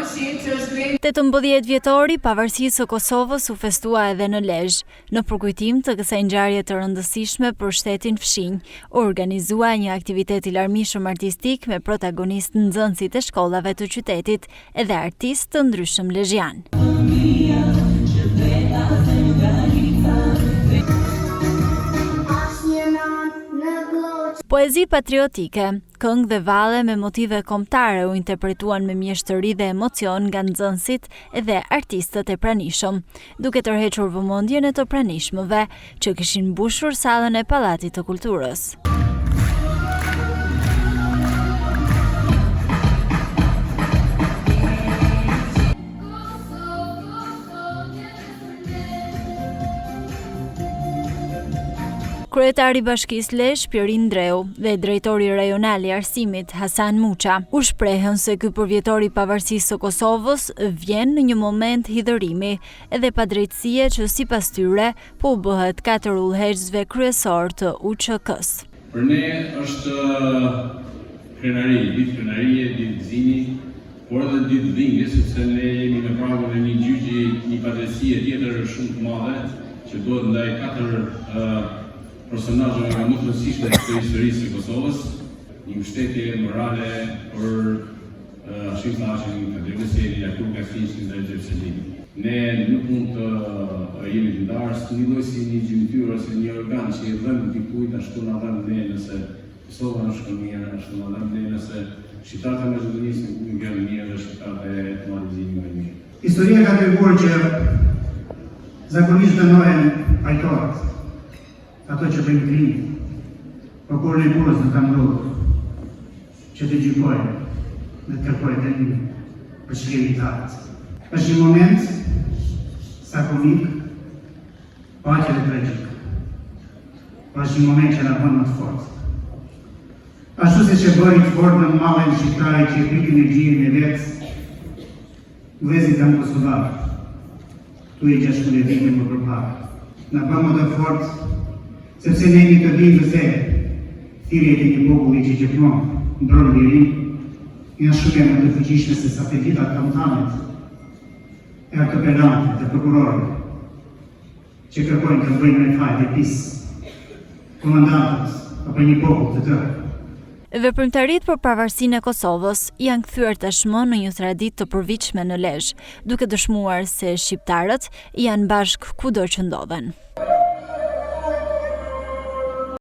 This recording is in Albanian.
18 vjetori pavarësisë së Kosovës u festua edhe në Lezhë. Në përkujtim të kësaj ngjarje të rëndësishme për shtetin fshinj, u organizua një aktivitet i larmishëm artistik me protagonistë nxënësit e shkollave të qytetit edhe artistë të ndryshëm lezhian. Poezi patriotike, këngë dhe valle me motive kombëtare u interpretuan me mjeshtëri dhe emocion nga nxënësit edhe artistët e pranishëm, duke tërhequr vëmendjen e të pranishmëve që kishin mbushur sallën e Pallatit të Kulturës. Kryetari i Bashkisë Lezhë, Pirin Dreu, dhe drejtori rajonal i arsimit, Hasan Muça, u shprehën se ky përvjetor i pavarësisë së Kosovës vjen në një moment hidhërimi edhe padrejtësie që sipas tyre po u bëhet 4 udhëheqësve kryesor të UÇK-s. Për ne është ditë krenarie, ditë gëzimi, por edhe ditë dhimbje, sepse ne jemi në pragun e një gjyqi, një padrejtësie tjetër shumë të madhe që duhet ndaj 4 personazhe nga më të rëndësishme të historisë së Kosovës, një mbështetje morale për Hashim Thaqin, Kadir Husseinin, Jakub Kasqin dhe Xhepselin. Ne nuk mund të jemi të ndarë së një lloj si një gjymtyr ose një organ që i dhënë dikujt ashtu na dhënë ne nëse Kosova është e mirë, ashtu na dhënë ne nëse shqiptarët e Maqedonisë nuk janë mirë dhe shqiptarët e Malezisë më mirë. Historia ka treguar që zakonisht dënohen fajtorët, ato që bëjnë krim, por kur në burës në kam ndodhur që të gjykojnë dhe të kërkojnë të një për shkemi të artë. Është një moment sakonik, paqe dhe tragjik. Është një moment që na bën më të fortë. Ashtu se që bëri të fortë në mallën shqiptare që e pritin e gjirin e vetë, vëllezërit janë kosovarë, tu e 16 vite më përpara. Na bën më të fortë sepse ne jemi të dimë se thirrjet e një populli që gjithmonë mbron lirin janë shumë më të fuqishme se satelitat kampanët e ortopedantët dhe prokurorët që kërkojnë të bëjnë me fajt e pisë, komandantët apo një popull të tërë. Veprimtaritë për pavarësinë e Kosovës janë kthyer tashmë në një traditë të përvitshme në Lezhë, duke dëshmuar se shqiptarët janë bashkë kudo që ndodhen.